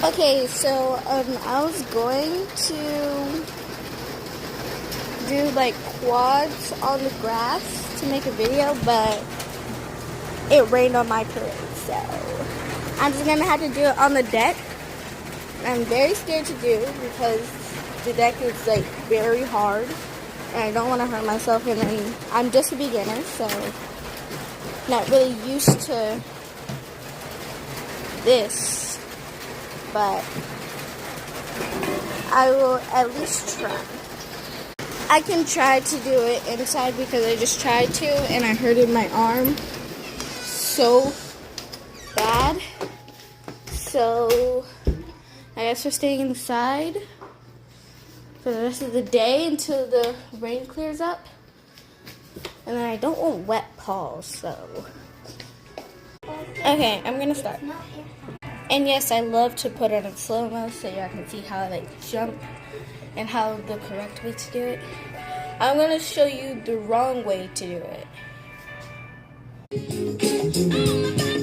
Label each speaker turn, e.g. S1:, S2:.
S1: Okay, so I was going to do like quads on the grass to make a video, but it rained on my parade, so I'm just gonna have to do it on the deck. I'm very scared to do because the deck is like very hard and I don't want to hurt myself, and then I'm just a beginner, so not really used to this, but I will at least try. I can try to do it inside because I just tried to and I hurted my arm so bad. So I guess we're staying inside for the rest of the day until the rain clears up. And then I don't want wet paws, so. Okay, I'm gonna start. And yes, I love to put it in slow-mo so y'all can see how I like jump and how the correct way to do it. I'm gonna show you the wrong way to do it.